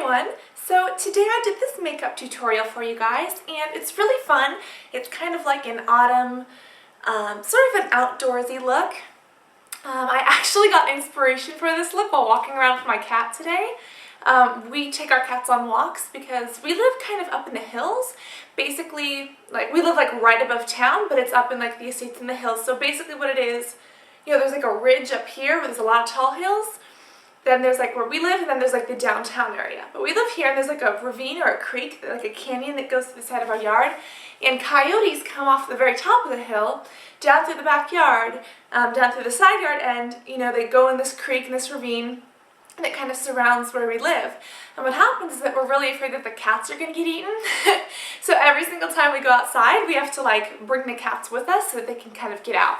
everyone! So today I did this makeup tutorial for you guys and it's really fun. It's kind of like an autumn, sort of an outdoorsy look. I actually got inspiration for this look while walking around with my cat today. We take our cats on walks because we live kind of up in the hills. Basically, like we live like right above town, but it's up in like the estates in the hills. So basically what it is, you know, there's like a ridge up here where there's a lot of tall hills. Then there's like where we live, and then there's like the downtown area. But we live here and there's like a ravine or a creek, like a canyon that goes to the side of our yard. And coyotes come off the very top of the hill, down through the backyard, down through the side yard, and you know, they go in this creek and this ravine, and it kind of surrounds where we live. And what happens is that we're really afraid that the cats are going to get eaten. So every single time we go outside, we have to like bring the cats with us so that they can kind of get out.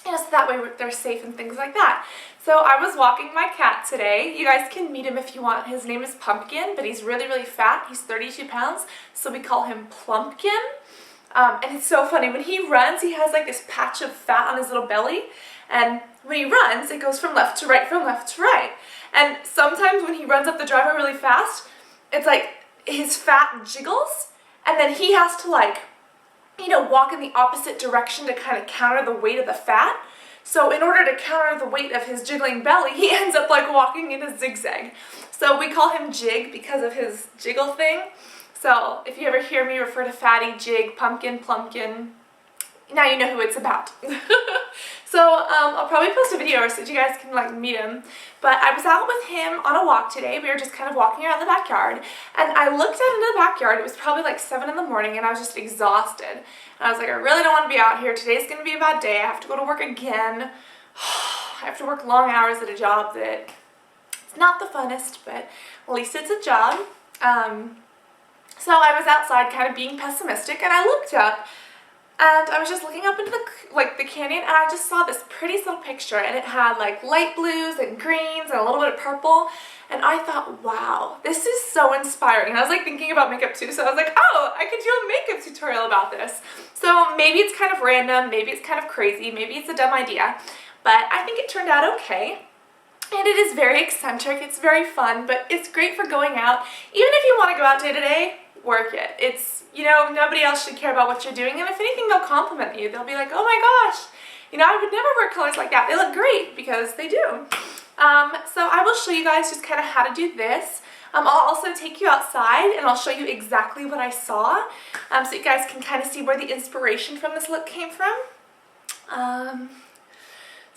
You know, so that way they're safe and things like that. So I was walking my cat today. You guys can meet him if you want. His name is Pumpkin, but he's really, really fat. He's 32 pounds, so we call him Plumpkin. And it's so funny. When he runs, he has like this patch of fat on his little belly. And when he runs, it goes from left to right, from left to right. And sometimes when he runs up the driveway really fast, it's like his fat jiggles, and then he has to like, you know, walk in the opposite direction to kind of counter the weight of the fat. So in order to counter the weight of his jiggling belly, he ends up like walking in a zigzag. So we call him Jig because of his jiggle thing. So if you ever hear me refer to Fatty, Jig, Pumpkin, Plumpkin, now you know who it's about. So I'll probably post a video so that you guys can like meet him. But I was out with him on a walk today. We were just kind of walking around the backyard, and I looked out into the backyard. It was probably like 7 in the morning, and I was just exhausted. And I was like, I really don't want to be out here. Today's going to be a bad day. I have to go to work again. I have to work long hours at a job that it's not the funnest, but at least it's a job. So I was outside kind of being pessimistic, and I looked up. And I was just looking up into the canyon, and I just saw this pretty little picture, and it had like light blues and greens and a little bit of purple, and I thought, wow, this is so inspiring. And I was like thinking about makeup too, so I was like, oh, I could do a makeup tutorial about this. So maybe it's kind of random, maybe it's kind of crazy, maybe it's a dumb idea, but I think it turned out okay. And it is very eccentric, it's very fun, but it's great for going out. Even if you want to go out day to day, work it. It's, you know, nobody else should care about what you're doing, and if anything, they'll compliment you. They'll be like, oh my gosh, you know, I would never wear colors like that. They look great, because they do. So I will show you guys just kind of how to do this. I'll also take you outside, and I'll show you exactly what I saw, so you guys can kind of see where the inspiration from this look came from.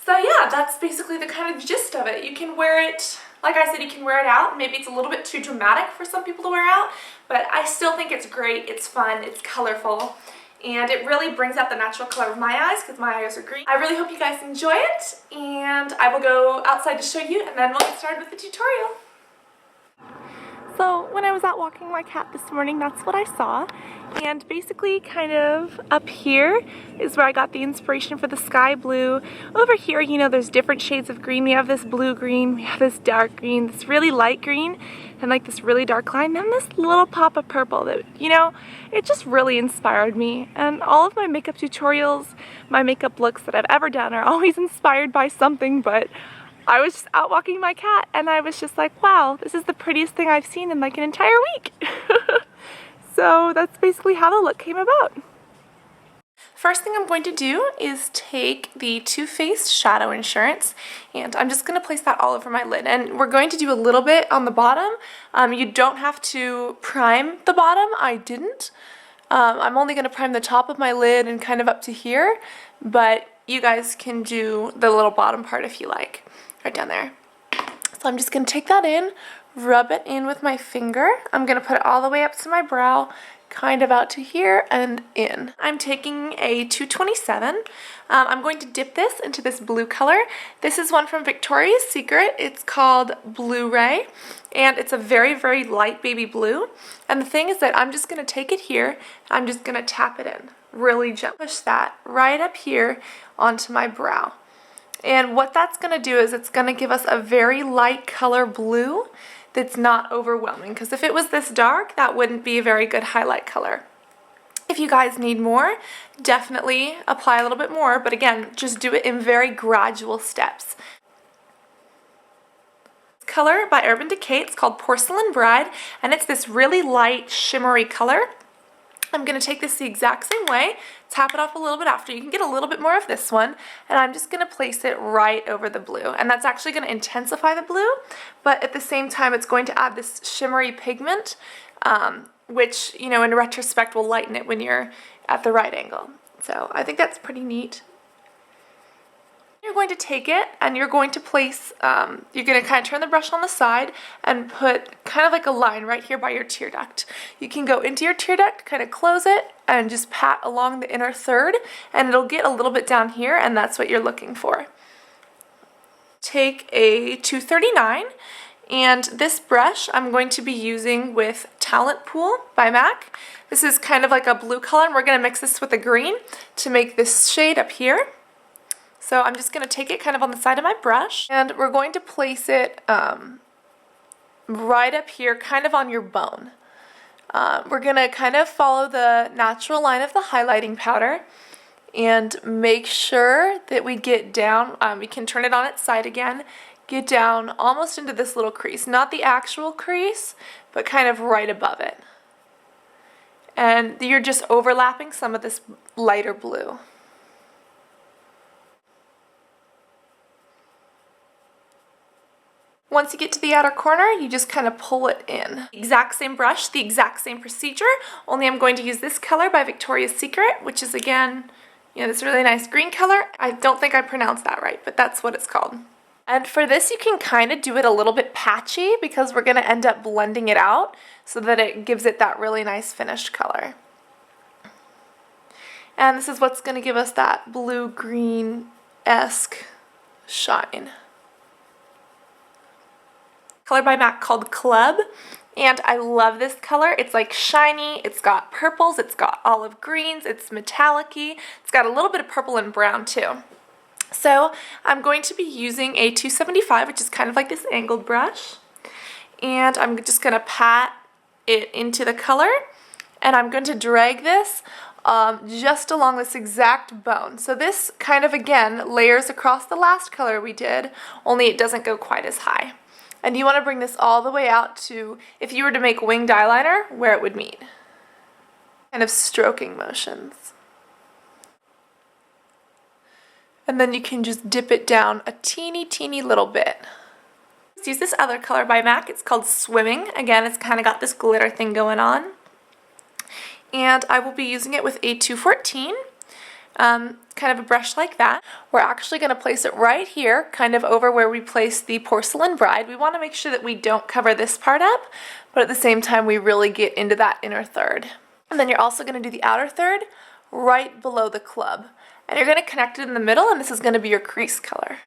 So yeah, that's basically the kind of gist of it. You can wear it, like I said, you can wear it out. Maybe it's a little bit too dramatic for some people to wear out, but I still think it's great, it's fun, it's colorful, and it really brings out the natural color of my eyes because my eyes are green. I really hope you guys enjoy it, and I will go outside to show you, and then we'll get started with the tutorial. So when I was out walking my cat this morning, that's what I saw. And basically kind of up here is where I got the inspiration for the sky blue. Over here, you know, there's different shades of green. We have this blue green, we have this dark green, this really light green, and like this really dark line, and this little pop of purple that, you know, it just really inspired me. And all of my makeup tutorials, my makeup looks that I've ever done are always inspired by something, but I was just out walking my cat, and I was just like, wow, this is the prettiest thing I've seen in like an entire week. So that's basically how the look came about. First thing I'm going to do is take the Too Faced Shadow Insurance, and I'm just going to place that all over my lid. And we're going to do a little bit on the bottom. You don't have to prime the bottom. I didn't. I'm only going to prime the top of my lid and kind of up to here, but you guys can do the little bottom part if you like. Right down there. So I'm just going to take that in, rub it in with my finger. I'm going to put it all the way up to my brow, kind of out to here and in. I'm taking a 227. I'm going to dip this into this blue color. This is one from Victoria's Secret. It's called Blu-ray, and it's a very, very light baby blue. And the thing is that I'm just going to take it here, I'm just going to tap it in really gently. Push that right up here onto my brow. And what that's going to do is it's going to give us a very light color blue that's not overwhelming, because if it was this dark, that wouldn't be a very good highlight color. If you guys need more, definitely apply a little bit more, but again, just do it in very gradual steps. color by Urban Decay. It's called Porcelain Bride, and it's this really light, shimmery color. I'm going to take this the exact same way, tap it off a little bit after. You can get a little bit more of this one, and I'm just going to place it right over the blue. And that's actually going to intensify the blue, but at the same time it's going to add this shimmery pigment, which, you know, in retrospect will lighten it when you're at the right angle. So I think that's pretty neat. You're going to take it and you're going to place, you're going to kind of turn the brush on the side and put kind of like a line right here by your tear duct. You can go into your tear duct, kind of close it, and just pat along the inner third, and it'll get a little bit down here, and that's what you're looking for. Take a 239, and this brush I'm going to be using with Talent Pool by MAC. This is kind of like a blue color, and we're going to mix this with a green to make this shade up here. So I'm just going to take it kind of on the side of my brush, and we're going to place it right up here, kind of on your bone. We're going to kind of follow the natural line of the highlighting powder and make sure that we get down, we can turn it on its side again, get down almost into this little crease. Not the actual crease, but kind of right above it. And you're just overlapping some of this lighter blue. Once you get to the outer corner, you just kind of pull it in. Exact same brush, the exact same procedure, only I'm going to use this color by Victoria's Secret, which is, again, you know, this really nice green color. I don't think I pronounced that right, but that's what it's called. And for this, you can kind of do it a little bit patchy because we're going to end up blending it out so that it gives it that really nice finished color. And this is what's going to give us that blue-green-esque shine. Color by MAC called Club, and I love this color. It's like shiny, it's got purples, it's got olive greens, it's metallic-y, it's got a little bit of purple and brown too. So I'm going to be using a 275, which is kind of like this angled brush, and I'm just going to pat it into the color, and I'm going to drag this just along this exact bone. So this kind of, again, layers across the last color we did, only it doesn't go quite as high. And you want to bring this all the way out to, if you were to make winged eyeliner, where it would meet. Kind of stroking motions. And then you can just dip it down a teeny little bit. Let's use this other color by MAC. It's called Swimming. Again, it's kind of got this glitter thing going on. And I will be using it with a 214. Kind of a brush like that. We're actually going to place it right here, kind of over where we placed the Porcelain Bride. We want to make sure that we don't cover this part up, but at the same time we really get into that inner third. And then you're also going to do the outer third right below the club. And you're going to connect it in the middle, and this is going to be your crease color.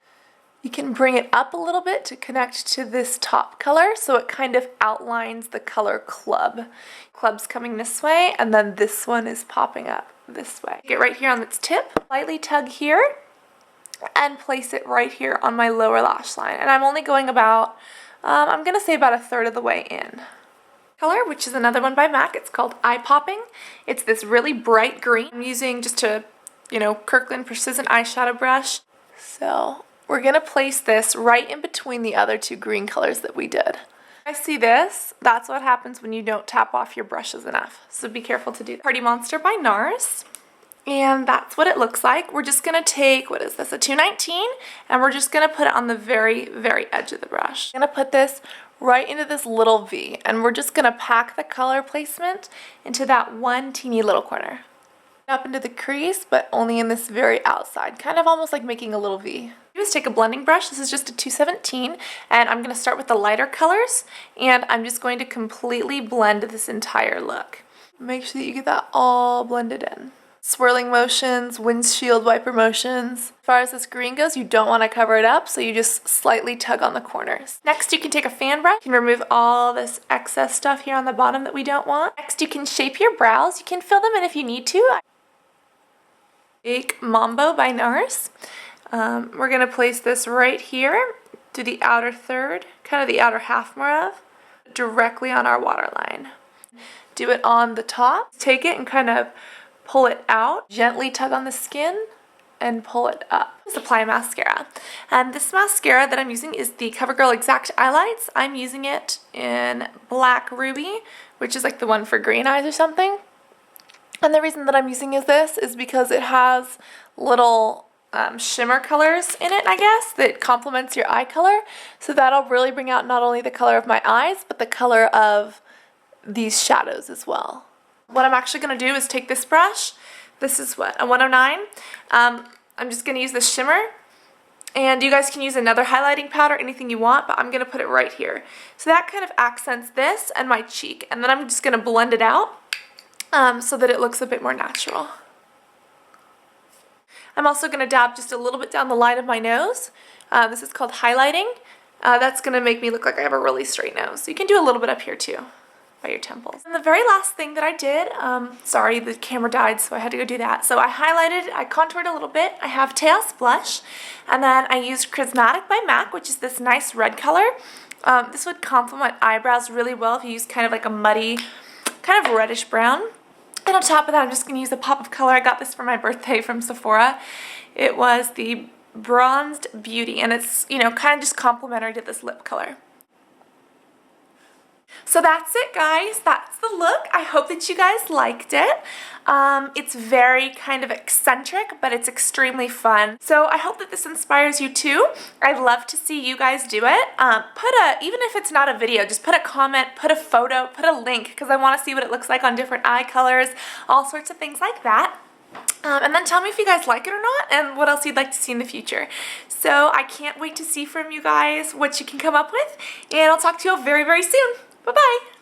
You can bring it up a little bit to connect to this top color, so it kind of outlines the color Club. Club's coming this way, and then this one is popping up this way. Get right here on its tip, lightly tug here, and place it right here on my lower lash line. And I'm only going about, I'm going to say about a third of the way in. Color, which is another one by MAC, it's called Eye Popping. It's this really bright green. I'm using just a, you know, Kirkland Precision eyeshadow brush. So we're going to place this right in between the other two green colors that we did. I see this. That's what happens when you don't tap off your brushes enough. So be careful to do that. Party Monster by NARS. And that's what it looks like. We're just going to take, what is this, a 219, and we're just going to put it on the very edge of the brush. I'm going to put this right into this little V, and we're just going to pack the color placement into that one teeny little corner. Up into the crease, but only in this very outside, kind of almost like making a little V. Just take a blending brush. This is just a 217, and I'm going to start with the lighter colors, and I'm just going to completely blend this entire look. Make sure that you get that all blended in. Swirling motions, windshield wiper motions. As far as this green goes, you don't want to cover it up, so you just slightly tug on the corners. Next, you can take a fan brush. You can remove all this excess stuff here on the bottom that we don't want. Next, you can shape your brows. You can fill them in if you need to. Take Mambo by NARS. We're going to place this right here to the outer third, kind of the outer half more of, directly on our waterline. Do it on the top. Take it and kind of pull it out. Gently tug on the skin and pull it up. Let's apply mascara. And this mascara that I'm using is the CoverGirl Exact Eyelights. I'm using it in Black Ruby, which is like the one for green eyes or something. And the reason that I'm using this is because it has little shimmer colors in it, I guess, that complements your eye color. So that'll really bring out not only the color of my eyes, but the color of these shadows as well. What I'm actually going to do is take this brush. This is what, a 109. I'm just going to use the shimmer. And you guys can use another highlighting powder, anything you want, but I'm going to put it right here. So that kind of accents this and my cheek. And then I'm just going to blend it out so that it looks a bit more natural. I'm also going to dab just a little bit down the line of my nose. This is called highlighting. That's going to make me look like I have a really straight nose. So you can do a little bit up here too, by your temples. And the very last thing that I did, sorry, the camera died, so I had to go do that. So I highlighted, I contoured a little bit. I have Teos blush, and then I used Chrismatic by MAC, which is this nice red color. This would complement eyebrows really well if you use kind of like a muddy, kind of reddish brown. And on top of that, I'm just going to use a pop of color. I got this for my birthday from Sephora. It was the Bronzed Beauty, and it's, you know, kind of just complementary to this lip color. So that's it, guys. That's the look. I hope that you guys liked it. It's very kind of eccentric, but it's extremely fun. So I hope that this inspires you too. I'd love to see you guys do it. Even if it's not a video, just put a comment, put a photo, put a link, because I want to see what it looks like on different eye colors, all sorts of things like that. And then tell me if you guys like it or not, and what else you'd like to see in the future. So I can't wait to see from you guys what you can come up with, and I'll talk to you all very, very soon. Bye-bye.